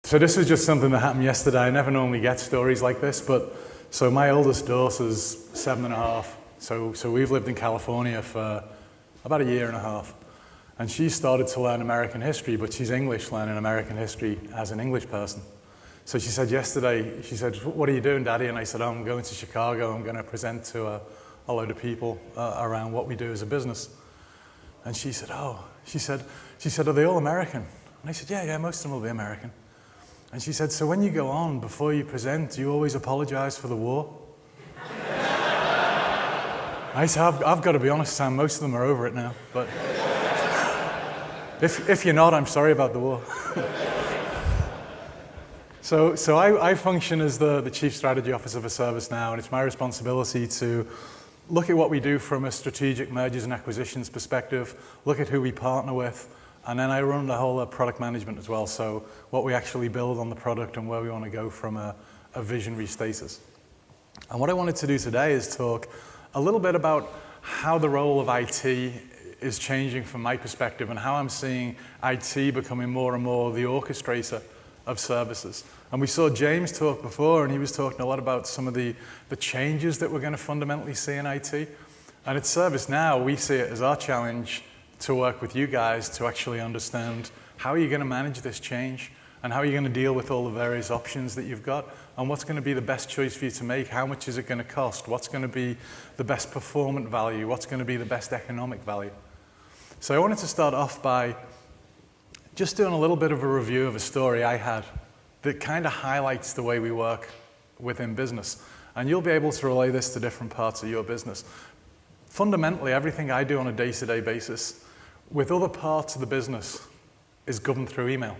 So this is just something that happened yesterday. I never normally get stories like this, but so my oldest daughter's 7.5. So we've lived in California for about 1.5 years. And she started to learn American history, but she's English, learning American history as an English person. So she said yesterday, she said, "What are you doing, Daddy?" And I said, "Oh, I'm going to Chicago. I'm going to present to a load of people around what we do as a business." And she said, "Oh," she said, "Are they all American?" And I said, yeah, most of them will be American." And she said, "So when you go on, before you present, do you always apologize for the war?" I said, I've got to be honest, Sam, most of them are over it now. But if you're not, I'm sorry about the war. So I function as the Chief Strategy Officer for ServiceNow, and it's my responsibility to look at what we do from a strategic mergers and acquisitions perspective, look at who we partner with, and then I run the whole product management as well, so what we actually build on the product and where we want to go from a visionary status. And what I wanted to do today is talk a little bit about how the role of IT is changing from my perspective and how I'm seeing IT becoming more and more the orchestrator of services. And we saw James talk before, and he was talking a lot about some of the changes that we're going to fundamentally see in IT. And at ServiceNow, we see it as our challenge to work with you guys to actually understand how are you going to manage this change, and how are you going to deal with all the various options that you've got, and what's going to be the best choice for you to make, how much is it going to cost, what's going to be the best performance value, what's going to be the best economic value. So I wanted to start off by just doing a little bit of a review of a story I had that kind of highlights the way we work within business. And you'll be able to relay this to different parts of your business. Fundamentally, everything I do on a day-to-day basis with other parts of the business is governed through email.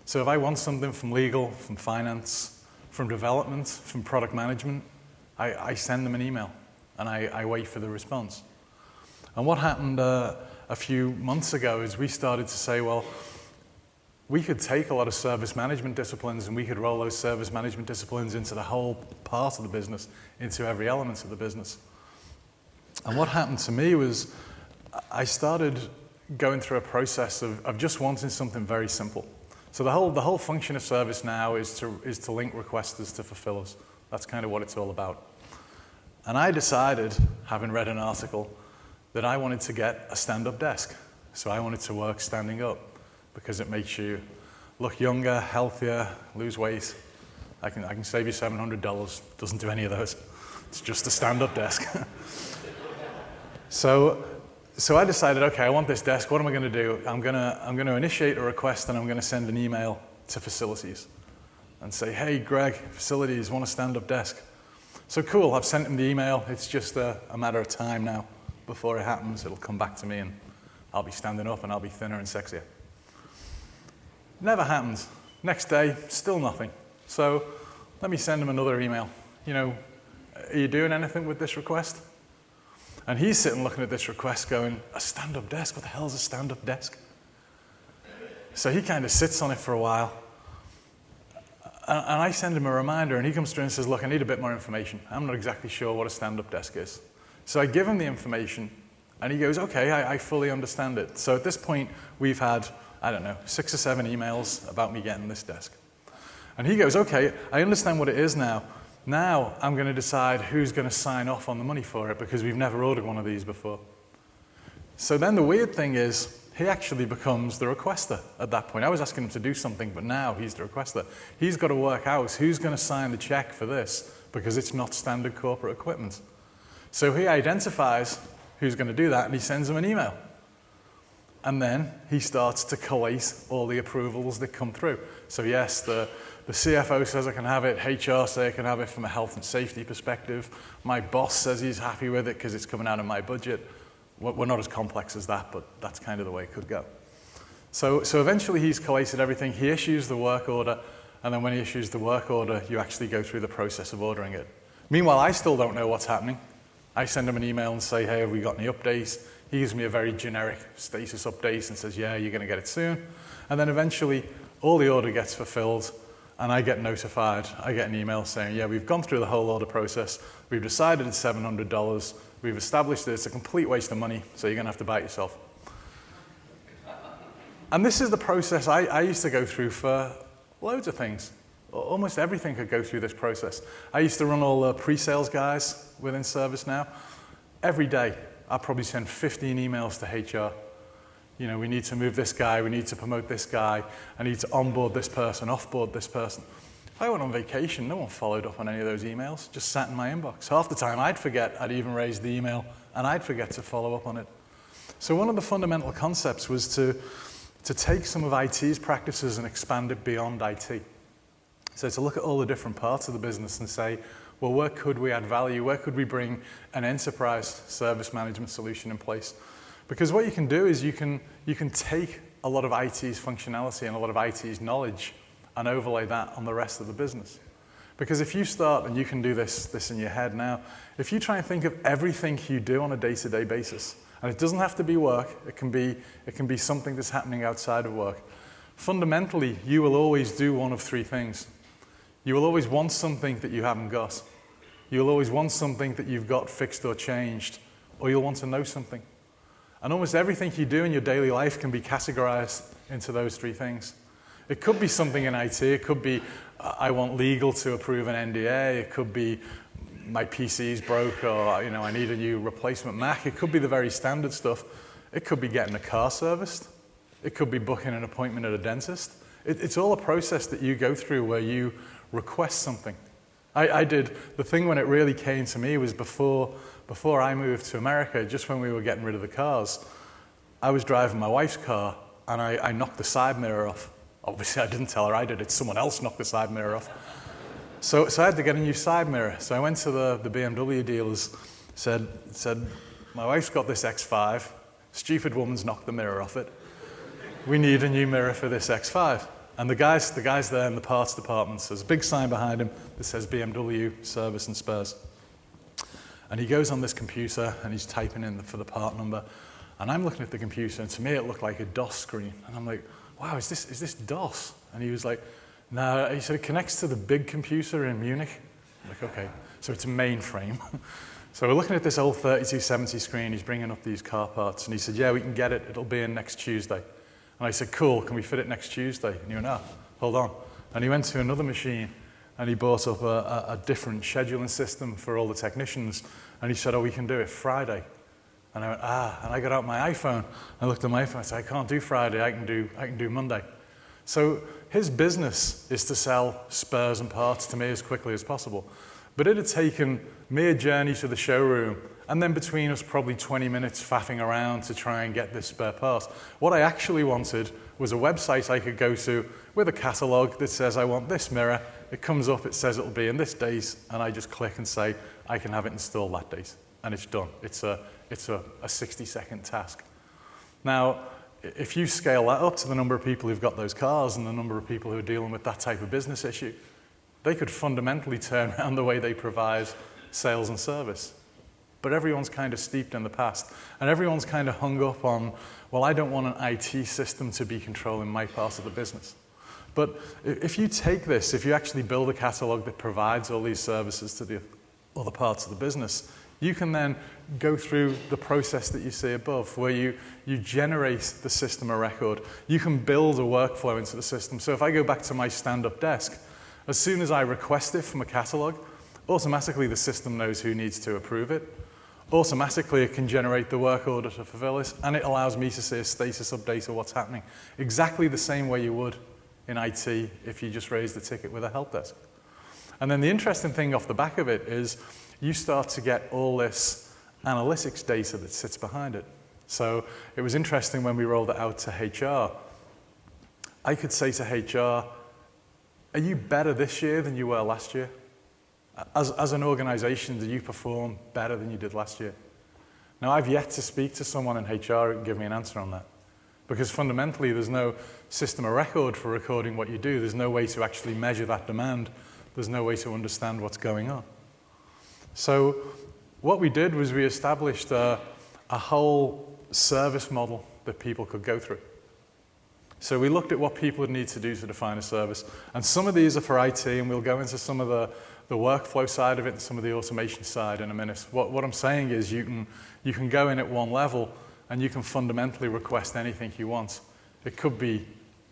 So if I want something from legal, from finance, from development, from product management, I send them an email and I wait for the response. And what happened a few months ago is we started to say, well, we could take a lot of service management disciplines and we could roll those service management disciplines into the whole part of the business, into every element of the business. And what happened to me was I started going through a process of just wanting something very simple. So the whole function of ServiceNow is to link requesters to fulfillers. That's kind of what it's all about. And I decided, having read an article, that I wanted to get a stand-up desk. So I wanted to work standing up because it makes you look younger, healthier, lose weight. I can save you $700. Doesn't do any of those. It's just a stand-up desk. So I decided, okay, I want this desk. What am I going to do? I'm going to initiate a request, and I'm going to send an email to facilities and say, "Hey, Greg, facilities want a stand-up desk." So cool. I've sent him the email. It's just a matter of time now. Before it happens, it'll come back to me, and I'll be standing up, and I'll be thinner and sexier. Never happens. Next day, still nothing. So let me send him another email. Are you doing anything with this request? And he's sitting looking at this request going, a stand-up desk? What the hell is a stand-up desk? So he kind of sits on it for a while. And I send him a reminder, and he comes through and says, "Look, I need a bit more information. I'm not exactly sure what a stand-up desk is." So I give him the information, and he goes, "Okay, I fully understand it." So at this point, we've had, 6 or 7 emails about me getting this desk. And he goes, "Okay, I understand what it is now. Now I'm going to decide who's going to sign off on the money for it because we've never ordered one of these before." So then the weird thing is, he actually becomes the requester at that point. I was asking him to do something, but now he's the requester. He's got to work out who's going to sign the check for this because it's not standard corporate equipment. So he identifies who's going to do that, and he sends them an email. And then he starts to collate all the approvals that come through. So yes, the CFO says I can have it, HR say I can have it from a health and safety perspective. My boss says he's happy with it because it's coming out of my budget. We're not as complex as that, but that's kind of the way it could go. So eventually he's collated everything. He issues the work order, and then when he issues the work order, you actually go through the process of ordering it. Meanwhile, I still don't know what's happening. I send him an email and say, "Hey, have we got any updates?" He gives me a very generic status update and says, "Yeah, you're going to get it soon." And then eventually, all the order gets fulfilled, and I get notified. I get an email saying, "Yeah, we've gone through the whole order process. We've decided it's $700. We've established that it's a complete waste of money, so you're going to have to buy it yourself." And this is the process I used to go through for Loads of things. Almost everything could go through this process. I used to run all the pre-sales guys within ServiceNow. Every day, I'll probably send 15 emails to HR. You know, we need to move this guy, we need to promote this guy, I need to onboard this person, offboard this person. If I went on vacation, no one followed up on any of those emails, just sat in my inbox. Half the time I'd forget I'd even raised the email, and I'd forget to follow up on it. So one of the fundamental concepts was to take some of IT's practices and expand it beyond IT. So to look at all the different parts of the business and say, well, where could we add value? Where could we bring an enterprise service management solution in place? Because what you can do is you can take a lot of IT's functionality and a lot of IT's knowledge and overlay that on the rest of the business. Because if you start, and you can do this in your head now, if you try and think of everything you do on a day-to-day basis, and it doesn't have to be work, it can be something that's happening outside of work. Fundamentally, you will always do one of three things. You will always want something that you haven't got. You'll always want something that you've got fixed or changed, or you'll want to know something. And almost everything you do in your daily life can be categorized into those three things. It could be something in IT. It could be, I want legal to approve an NDA. It could be, my PC's broke, or you know, I need a new replacement Mac. It could be the very standard stuff. It could be getting a car serviced. It could be booking an appointment at a dentist. It's all a process that you go through where you request something. I did, the thing when it really came to me was before I moved to America, just when we were getting rid of the cars, I was driving my wife's car and I knocked the side mirror off. Obviously I didn't tell her I did it, someone else knocked the side mirror off. So I had to get a new side mirror. So I went to the BMW dealers, said, my wife's got this X5, stupid woman's knocked the mirror off it. We need a new mirror for this X5. And the guys there in the parts department, there's a big sign behind him that says BMW service and spares. And he goes on this computer and he's typing in for the part number. And I'm looking at the computer, and to me it looked like a DOS screen. And I'm like, wow, is this DOS? And he was like, no, he said it connects to the big computer in Munich. I'm like, okay, so it's a mainframe. So we're looking at this old 3270 screen. He's bringing up these car parts, and he said, yeah, we can get it. It'll be in next Tuesday. And I said, cool, can we fit it next Tuesday? And he went, no, hold on. And he went to another machine, and he bought up a different scheduling system for all the technicians. And he said, oh, we can do it Friday. And I went, and I got out my iPhone. I looked at my iPhone, I said, I can't do Friday, I can do Monday. So his business is to sell spares and parts to me as quickly as possible. But it had taken me a journey to the showroom, and then between us probably 20 minutes faffing around to try and get this spare part. What I actually wanted was a website I could go to with a catalog that says I want this mirror. It comes up, it says it'll be in this days, and I just click and say I can have it installed that date, and it's done. It's a 60-second task. Now, if you scale that up to the number of people who've got those cars and the number of people who are dealing with that type of business issue, they could fundamentally turn around the way they provide sales and service. But everyone's kind of steeped in the past, and everyone's kind of hung up on, well, I don't want an IT system to be controlling my part of the business. But if you take this, if you actually build a catalog that provides all these services to the other parts of the business, you can then go through the process that you see above, where you generate the system of record. You can build a workflow into the system. So if I go back to my stand-up desk, as soon as I request it from a catalog, automatically the system knows who needs to approve it. Automatically it can generate the work order to fulfill it, and it allows me to see a status update of what's happening. Exactly the same way you would in IT if you just raised the ticket with a help desk. And then the interesting thing off the back of it is you start to get all this analytics data that sits behind it. So it was interesting when we rolled it out to HR. I could say to HR, are you better this year than you were last year? As an organization, do you perform better than you did last year? Now, I've yet to speak to someone in HR who can give me an answer on that. Because fundamentally, there's no system of record for recording what you do. There's no way to actually measure that demand. There's no way to understand what's going on. So what we did was we established a whole service model that people could go through. So we looked at what people would need to do to define a service. And some of these are for IT, and we'll go into some of the workflow side of it and some of the automation side in a minute. What I'm saying is you can go in at one level and you can fundamentally request anything you want. It could be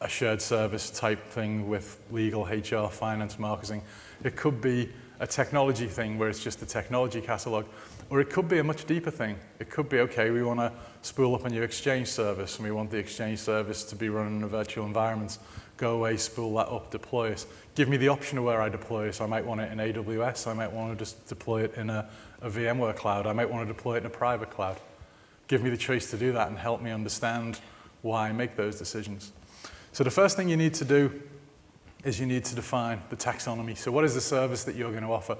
a shared service type thing with legal, HR, finance, marketing. It could be a technology thing where it's just a technology catalog, or it could be a much deeper thing. It could be, okay, we want to spool up a new Exchange service, and we want the Exchange service to be run in a virtual environment. Go away, spool that up, deploy it. Give me the option of where I deploy it. I might want it in AWS. I might want to just deploy it in a VMware cloud. I might want to deploy it in a private cloud. Give me the choice to do that and help me understand why I make those decisions. So the first thing you need to do is you need to define the taxonomy. So what is the service that you're going to offer?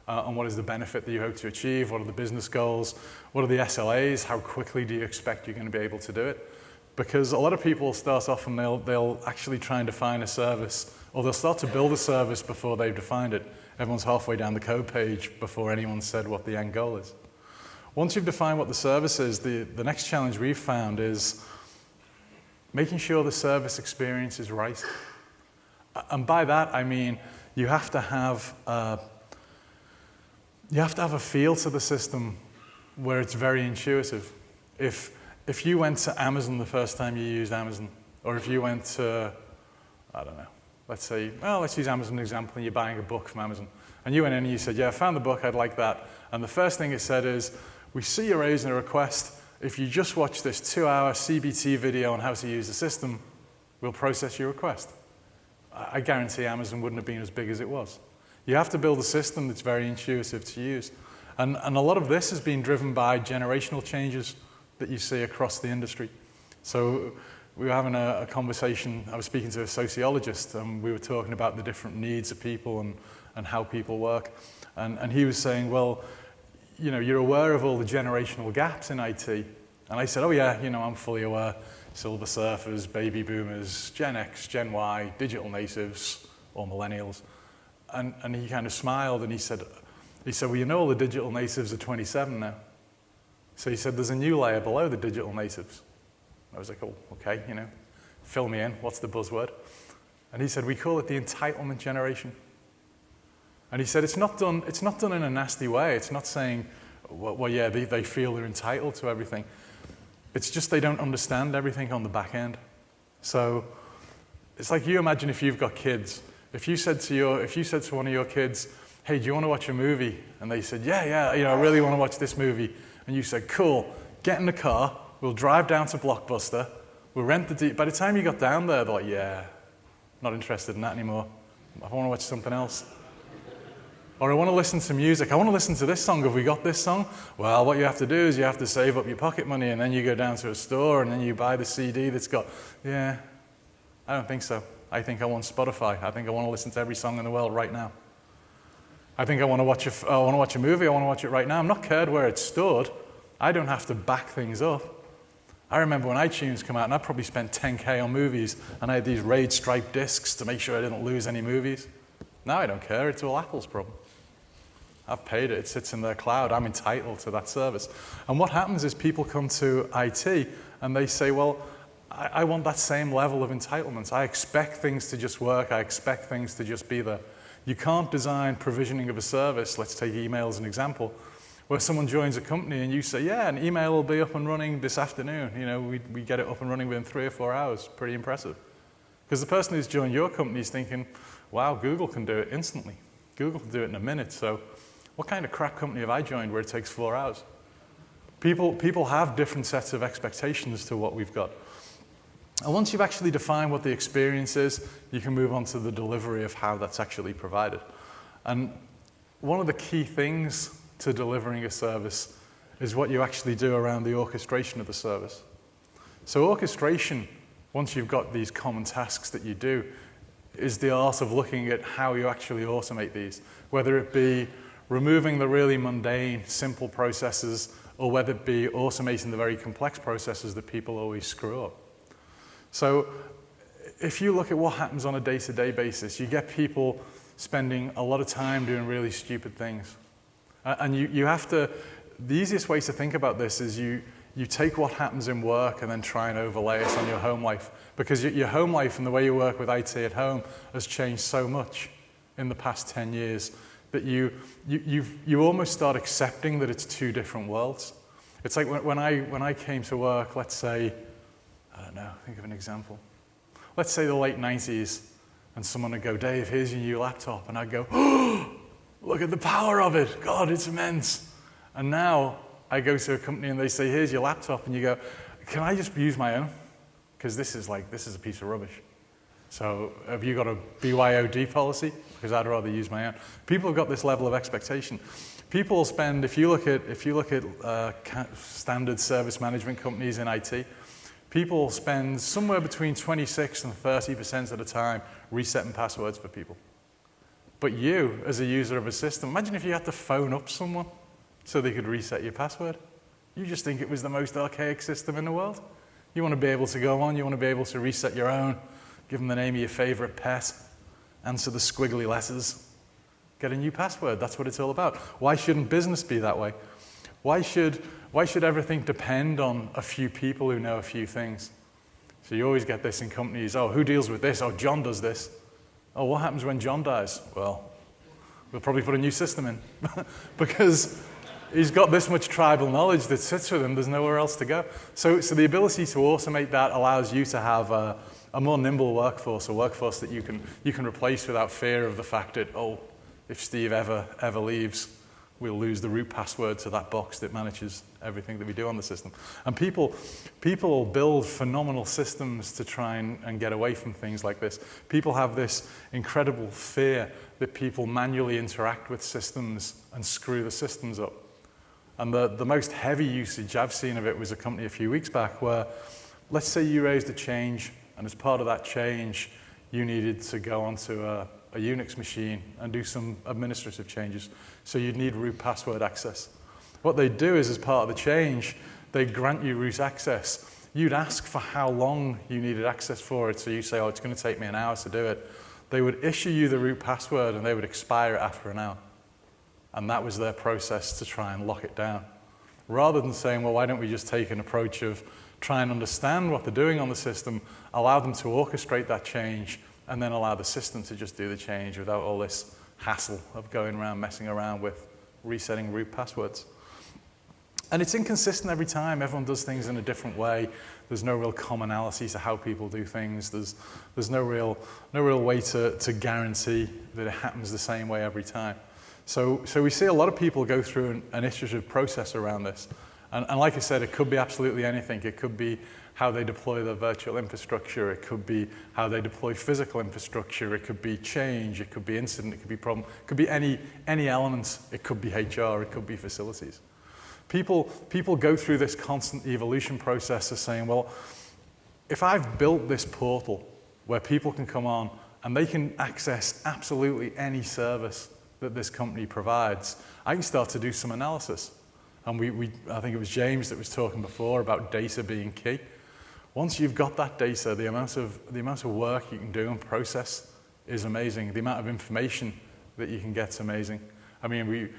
And what is the benefit that you hope to achieve? What are the business goals? What are the SLAs? How quickly do you expect you're going to be able to do it? Because a lot of people start off and they'll actually try and define a service, or they'll start to build a service before they've defined it. Everyone's halfway down the code page before anyone said what the end goal is. Once you've defined what the service is, the next challenge we've found is making sure the service experience is right. And by that, I mean you have to have a feel to the system where it's very intuitive. If you went to Amazon the first time you used Amazon, or if you went to, I don't know, let's use Amazon as an example, and you're buying a book from Amazon, and you went in and you said, yeah, I found the book, I'd like that. And the first thing it said is, we see you're raising a request. If you just watch this 2-hour CBT video on how to use the system, we'll process your request. I guarantee Amazon wouldn't have been as big as it was. You have to build a system that's very intuitive to use. And a lot of this has been driven by generational changes that you see across the industry. So we were having a conversation, I was speaking to a sociologist, and we were talking about the different needs of people and how people work. And he was saying, well, you know, you're aware of all the generational gaps in IT. And I said, oh yeah, you know, I'm fully aware. Silver surfers, baby boomers, Gen X, Gen Y, digital natives, or millennials. And he kind of smiled and he said, well, you know all the digital natives are 27 now. So he said, there's a new layer below the digital natives. I was like, oh, okay, you know, fill me in, what's the buzzword? And he said, we call it the entitlement generation. And he said, it's not done in a nasty way. It's not saying, well yeah, they feel they're entitled to everything. It's just they don't understand everything on the back end. So it's like you imagine if you've got kids. If you said to one of your kids, hey, do you want to watch a movie? And they said, yeah, you know, I really want to watch this movie. And you said, cool, get in the car, we'll drive down to Blockbuster, we'll rent the by the time you got down there, they're like, yeah, not interested in that anymore. I want to watch something else. Or I want to listen to music. I want to listen to this song. Have we got this song? Well, what you have to do is you have to save up your pocket money, and then you go down to a store, and then you buy the CD that's got, yeah, I don't think so. I think I want Spotify. I think I want to listen to every song in the world right now. I think I want to watch a movie. I want to watch it right now. I'm not cared where it's stored. I don't have to back things up. I remember when iTunes came out, and I probably spent $10K on movies, and I had these RAID striped discs to make sure I didn't lose any movies. Now I don't care. It's all Apple's problem. I've paid it. It sits in their cloud. I'm entitled to that service. And what happens is people come to IT, and they say, well, I want that same level of entitlement. I expect things to just work. I expect things to just be there. You can't design provisioning of a service, let's take email as an example, where someone joins a company and you say, yeah, an email will be up and running this afternoon. You know, we get it up and running within 3 or 4 hours. Pretty impressive. Because the person who's joined your company is thinking, wow, Google can do it instantly. Google can do it in a minute. So what kind of crap company have I joined where it takes 4 hours? People have different sets of expectations to what we've got. And once you've actually defined what the experience is, you can move on to the delivery of how that's actually provided. And one of the key things to delivering a service is what you actually do around the orchestration of the service. So orchestration, once you've got these common tasks that you do, is the art of looking at how you actually automate these, whether it be removing the really mundane, simple processes, or whether it be automating the very complex processes that people always screw up. So if you look at what happens on a day-to-day basis, you get people spending a lot of time doing really stupid things. And you have to, the easiest way to think about this is you take what happens in work and then try and overlay it on your home life. Because your home life and the way you work with IT at home has changed so much in the past 10 years that you almost start accepting that it's two different worlds. It's like when I came to work, let's say, I don't know, think of an example. let's say the late 90s, and someone would go, Dave, here's your new laptop. And I'd go, oh, look at the power of it. God, it's immense. And now I go to a company and they say, here's your laptop. And you go, can I just use my own? Because this is a piece of rubbish. So have you got a BYOD policy? Because I'd rather use my own. People have got this level of expectation. People spend, if you look at standard service management companies in IT, people spend somewhere between 26 and 30% of the time resetting passwords for people. But you, as a user of a system, imagine if you had to phone up someone so they could reset your password. You just think it was the most archaic system in the world. You want to be able to go on, you want to be able to reset your own, give them the name of your favorite pet, answer the squiggly letters, get a new password. That's what it's all about. Why shouldn't business be that way? Why should everything depend on a few people who know a few things? So you always get this in companies, oh, who deals with this? Oh, John does this. Oh, what happens when John dies? Well, we'll probably put a new system in because he's got this much tribal knowledge that sits with him, there's nowhere else to go. So the ability to automate that allows you to have a more nimble workforce, a workforce that you can replace without fear of the fact that, oh, if Steve ever leaves, we'll lose the root password to that box that manages everything that we do on the system. And people build phenomenal systems to try and get away from things like this. People have this incredible fear that people manually interact with systems and screw the systems up. And the most heavy usage I've seen of it was a company a few weeks back where, let's say you raised a change, and as part of that change, you needed to go onto a Unix machine and do some administrative changes. So you'd need root password access. What they'd do is, as part of the change, they'd grant you root access. You'd ask for how long you needed access for it. So you say, oh, it's going to take me an hour to do it. They would issue you the root password and they would expire it after an hour. And that was their process to try and lock it down. Rather than saying, well, why don't we just take an approach of try and understand what they're doing on the system, allow them to orchestrate that change, and then allow the system to just do the change without all this hassle of going around messing around with resetting root passwords. And it's inconsistent every time. Everyone does things in a different way. There's no real commonality to how people do things. There's no real way to guarantee that it happens the same way every time. So we see a lot of people go through an iterative process around this. And like I said, it could be absolutely anything. It could be how they deploy their virtual infrastructure. It could be how they deploy physical infrastructure. It could be change. It could be incident. It could be problem. It could be any element. It could be HR. It could be facilities. People go through this constant evolution process of saying, well, if I've built this portal where people can come on and they can access absolutely any service that this company provides, I can start to do some analysis. And I think it was James that was talking before about data being key. Once you've got that data, the amount of work you can do and process is amazing. The amount of information that you can get is amazing. I mean,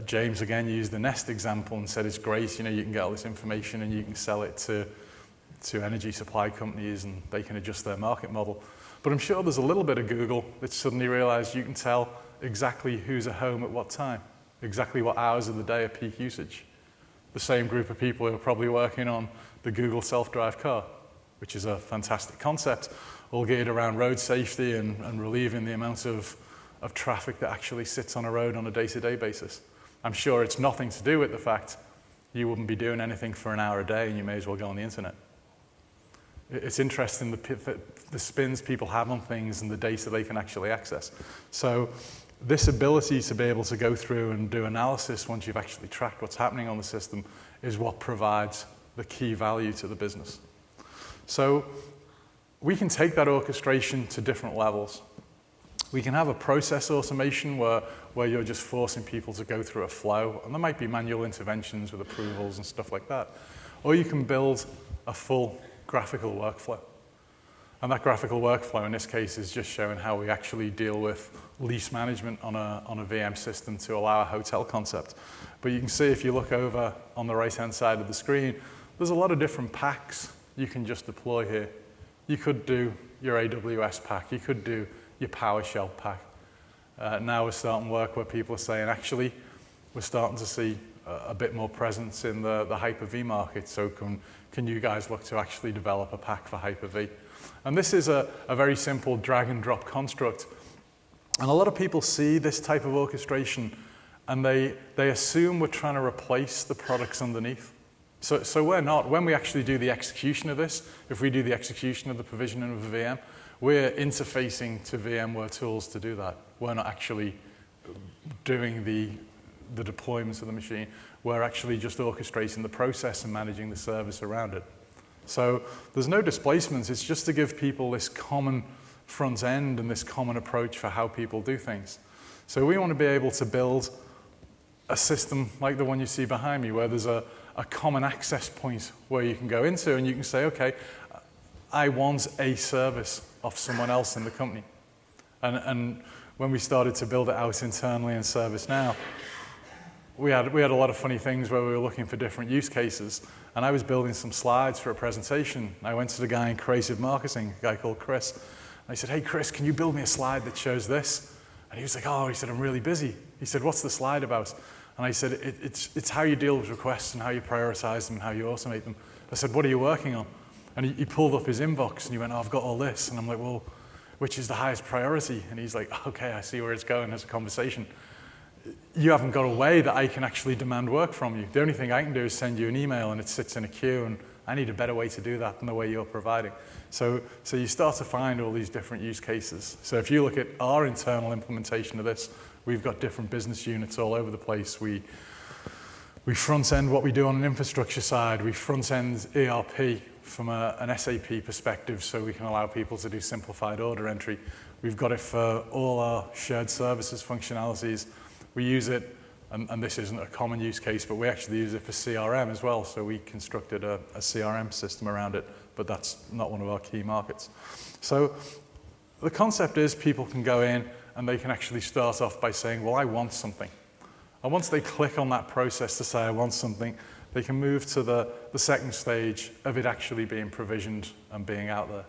James again used the Nest example and said it's great. You know, you can get all this information and you can sell it to energy supply companies and they can adjust their market model. But I'm sure there's a little bit of Google that suddenly realized you can tell exactly who's at home at what time, exactly what hours of the day are peak usage. The same group of people who are probably working on the Google self-drive car, which is a fantastic concept, all geared around road safety and relieving the amount of traffic that actually sits on a road on a day-to-day basis. I'm sure it's nothing to do with the fact you wouldn't be doing anything for an hour a day and you may as well go on the internet. It's interesting the spins people have on things and the data they can actually access. So this ability to be able to go through and do analysis once you've actually tracked what's happening on the system is what provides the key value to the business. So we can take that orchestration to different levels. We can have a process automation where you're just forcing people to go through a flow, and there might be manual interventions with approvals and stuff like that. Or you can build a full graphical workflow. And that graphical workflow in this case is just showing how we actually deal with lease management on a VM system to allow a hotel concept. But you can see if you look over on the right-hand side of the screen, there's a lot of different packs you can just deploy here. You could do your AWS pack. You could do your PowerShell pack. Now we're starting work where people are saying, actually, we're starting to see a bit more presence in the Hyper-V market. So can you guys look to actually develop a pack for Hyper-V? And this is a very simple drag and drop construct. And a lot of people see this type of orchestration and they assume we're trying to replace the products underneath. So we're not. When we actually do the execution of this, if we do the execution of the provisioning of a VM, we're interfacing to VMware tools to do that. We're not actually doing the deployments of the machine. We're actually just orchestrating the process and managing the service around it. So there's no displacements. It's just to give people this common front end and this common approach for how people do things. So we want to be able to build a system like the one you see behind me, where there's a common access point where you can go into and you can say, okay, I want a service of someone else in the company. And when we started to build it out internally in ServiceNow, we had a lot of funny things where we were looking for different use cases. And I was building some slides for a presentation. I went to the guy in creative marketing, a guy called Chris. And I said, hey, Chris, can you build me a slide that shows this? And he was like, oh, he said, I'm really busy. He said, what's the slide about? And I said, it's how you deal with requests and how you prioritize them and how you automate them. I said, what are you working on? And he pulled up his inbox and he went, oh, I've got all this. And I'm like, well, which is the highest priority? And he's like, okay, I see where it's going as a conversation. You haven't got a way that I can actually demand work from you. The only thing I can do is send you an email and it sits in a queue, and I need a better way to do that than the way you're providing. So you start to find all these different use cases. So if you look at our internal implementation of this, we've got different business units all over the place. We front end what we do on an infrastructure side. We front end ERP from an SAP perspective, so we can allow people to do simplified order entry. We've got it for all our shared services functionalities. We use it, and this isn't a common use case, but we actually use it for CRM as well. So we constructed a CRM system around it, but that's not one of our key markets. So the concept is people can go in and they can actually start off by saying, well, I want something. And once they click on that process to say, I want something, they can move to the second stage of it actually being provisioned and being out there.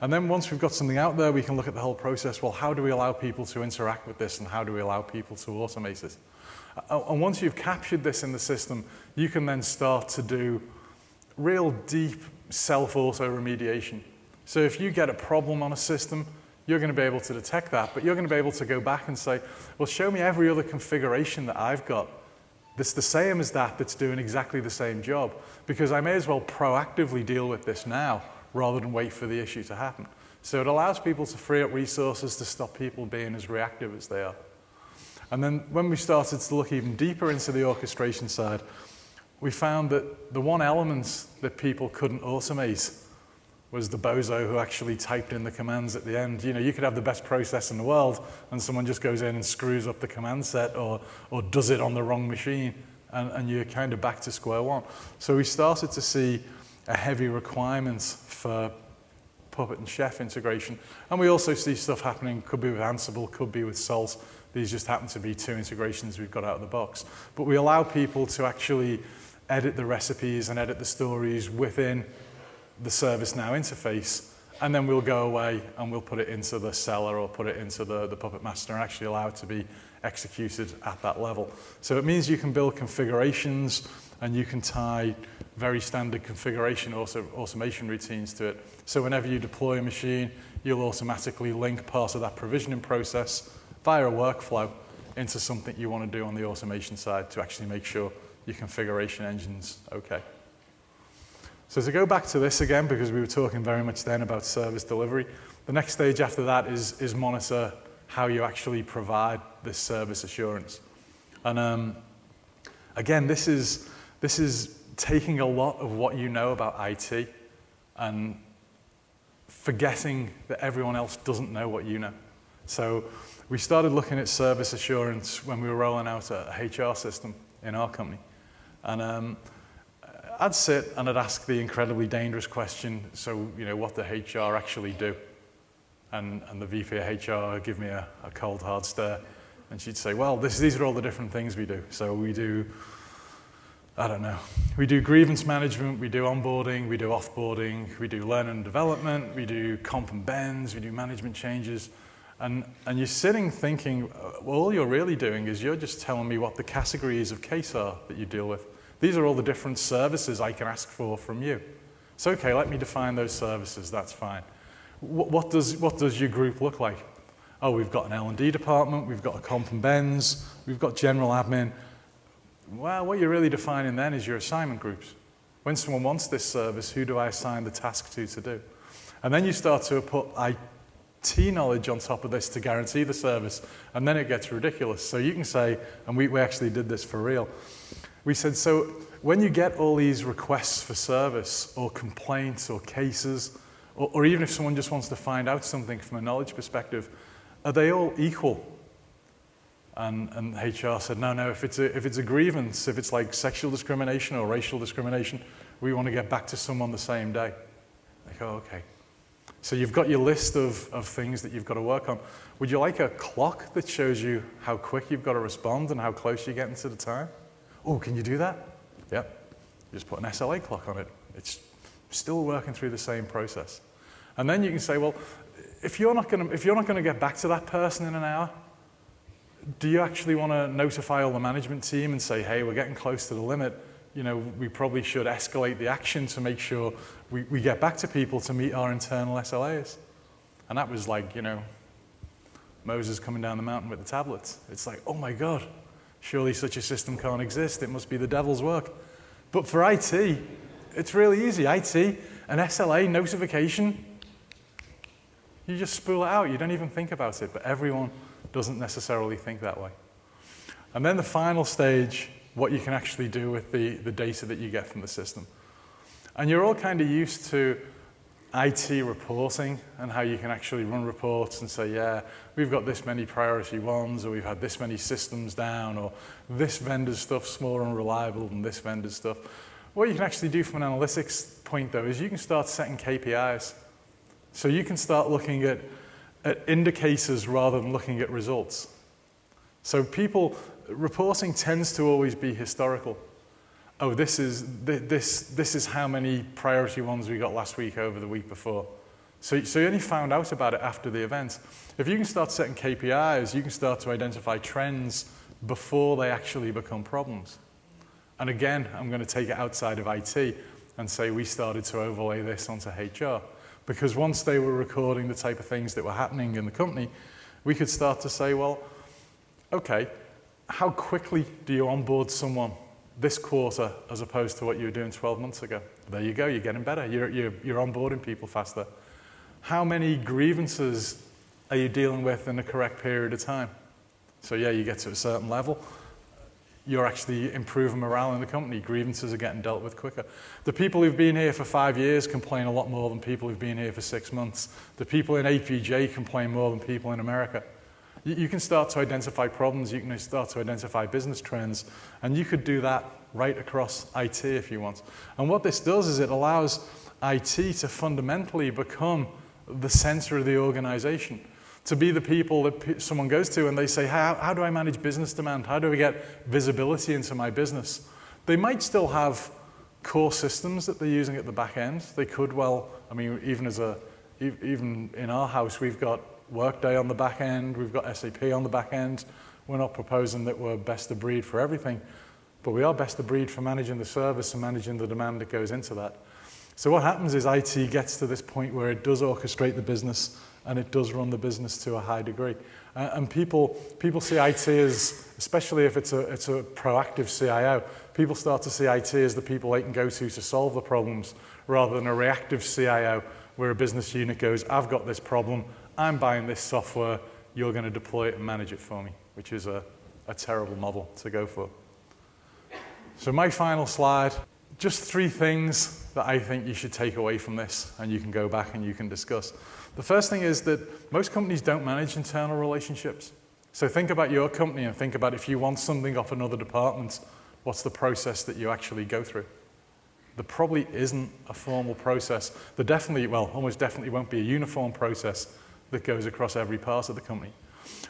And then once we've got something out there, we can look at the whole process. Well, how do we allow people to interact with this, and how do we allow people to automate it? And once you've captured this in the system, you can then start to do real deep self-auto remediation. So if you get a problem on a system, you're going to be able to detect that, but you're going to be able to go back and say, well, show me every other configuration that I've got that's the same as that's doing exactly the same job, because I may as well proactively deal with this now rather than wait for the issue to happen. So it allows people to free up resources to stop people being as reactive as they are. And then when we started to look even deeper into the orchestration side, we found that the one element that people couldn't automate was the bozo who actually typed in the commands at the end. You know, you could have the best process in the world and someone just goes in and screws up the command set or does it on the wrong machine, and you're kind of back to square one. So we started to see a heavy requirement for Puppet and Chef integration. And we also see stuff happening, could be with Ansible, could be with Salt. These just happen to be two integrations we've got out of the box. But we allow people to actually edit the recipes and edit the stories within the ServiceNow interface, and then we'll go away and we'll put it into the seller or put it into the Puppet Master and actually allow it to be executed at that level. So it means you can build configurations and you can tie very standard configuration automation routines to it. So whenever you deploy a machine, you'll automatically link part of that provisioning process via a workflow into something you want to do on the automation side to actually make sure your configuration engine's okay. So to go back to this again, because we were talking very much then about service delivery, the next stage after that is monitor how you actually provide this service assurance. And again, this is taking a lot of what you know about IT and forgetting that everyone else doesn't know what you know. So we started looking at service assurance when we were rolling out a HR system in our company. And I'd sit and I'd ask the incredibly dangerous question, so, you know, what do HR actually do? And the VP of HR would give me a cold, hard stare. And she'd say, well, these are all the different things we do. So we do, I don't know, we do grievance management, we do onboarding, we do offboarding, we do learning and development, we do comp and bends, we do management changes. And you're sitting thinking, well, all you're really doing is you're just telling me what the categories of case are that you deal with. These are all the different services I can ask for from you. So, okay, let me define those services, that's fine. What does your group look like? Oh, we've got an L&D department, we've got a comp and bens, we've got general admin. Well, what you're really defining then is your assignment groups. When someone wants this service, who do I assign the task to do? And then you start to put IT knowledge on top of this to guarantee the service, and then it gets ridiculous. So you can say, and we actually did this for real, we said, so when you get all these requests for service, or complaints, or cases, or even if someone just wants to find out something from a knowledge perspective, are they all equal? And HR said, no, if it's a grievance, if it's like sexual discrimination or racial discrimination, we want to get back to someone the same day. Like, oh, okay. So you've got your list of things that you've got to work on. Would you like a clock that shows you how quick you've got to respond and how close you're getting to the time? Oh, can you do that? Yep. You just put an SLA clock on it. It's still working through the same process. And then you can say, well, if you're not going to get back to that person in an hour, do you actually want to notify all the management team and say, hey, we're getting close to the limit, you know, we probably should escalate the action to make sure we get back to people to meet our internal SLAs? And that was like, you know, Moses coming down the mountain with the tablets. It's like, oh my God, surely such a system can't exist. It must be the devil's work. But for IT, it's really easy. IT, an SLA notification, you just spool it out. You don't even think about it, but everyone doesn't necessarily think that way. And then the final stage, what you can actually do with the data that you get from the system. And you're all kind of used to IT reporting and how you can actually run reports and say, yeah, we've got this many priority ones, or we've had this many systems down, or this vendor's stuff's more unreliable than this vendor's stuff. What you can actually do from an analytics point, though, is you can start setting KPIs. So you can start looking at indicators rather than looking at results. So reporting tends to always be historical. Oh, this is how many priority ones we got last week over the week before. So you only found out about it after the event. If you can start setting KPIs, you can start to identify trends before they actually become problems. And again, I'm going to take it outside of IT and say we started to overlay this onto HR. Because once they were recording the type of things that were happening in the company, we could start to say, well, okay, how quickly do you onboard someone this quarter as opposed to what you were doing 12 months ago? There you go, you're getting better. You're onboarding people faster. How many grievances are you dealing with in the correct period of time? So yeah, you get to a certain level, you're actually improving morale in the company. Grievances are getting dealt with quicker. The people who've been here for 5 years complain a lot more than people who've been here for 6 months. The people in APJ complain more than people in America. You can start to identify problems, you can start to identify business trends, and you could do that right across IT if you want. And what this does is it allows IT to fundamentally become the center of the organization, to be the people that someone goes to and they say, how do I manage business demand? How do I get visibility into my business? They might still have core systems that they're using at the back end. They could well, I mean, even in our house, we've got Workday on the back end, we've got SAP on the back end. We're not proposing that we're best of breed for everything, but we are best of breed for managing the service and managing the demand that goes into that. So what happens is IT gets to this point where it does orchestrate the business and it does run the business to a high degree. And people see IT as, especially if it's a proactive CIO, people start to see IT as the people they can go to solve the problems rather than a reactive CIO where a business unit goes, I've got this problem, I'm buying this software, you're going to deploy it and manage it for me, which is a terrible model to go for. So my final slide, just 3 things that I think you should take away from this, and you can go back and you can discuss. The first thing is that most companies don't manage internal relationships. So think about your company and think about if you want something off another department, what's the process that you actually go through? There probably isn't a formal process. There definitely, well, almost definitely won't be a uniform process that goes across every part of the company.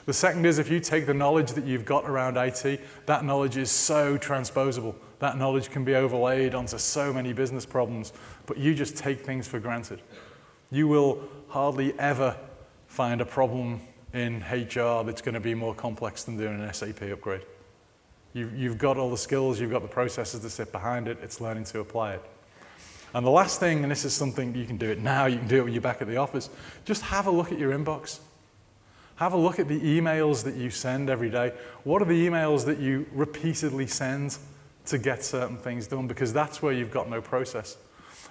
The second is if you take the knowledge that you've got around IT, that knowledge is so transposable. That knowledge can be overlaid onto so many business problems, but you just take things for granted. You will hardly ever find a problem in HR that's going to be more complex than doing an SAP upgrade. You've got all the skills, you've got the processes that sit behind it, it's learning to apply it. And the last thing, and this is something, you can do it now, you can do it when you're back at the office, just have a look at your inbox. Have a look at the emails that you send every day. What are the emails that you repeatedly send to get certain things done? Because that's where you've got no process.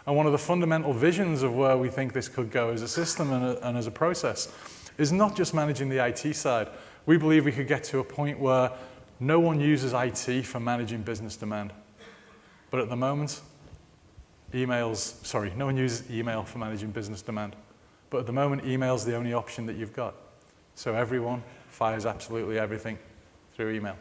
And one of the fundamental visions of where we think this could go as a system and as a process is not just managing the IT side. We believe we could get to a point where no one uses IT for managing business demand. But at the moment, no one uses email for managing business demand. But at the moment, email is the only option that you've got. So everyone fires absolutely everything through email.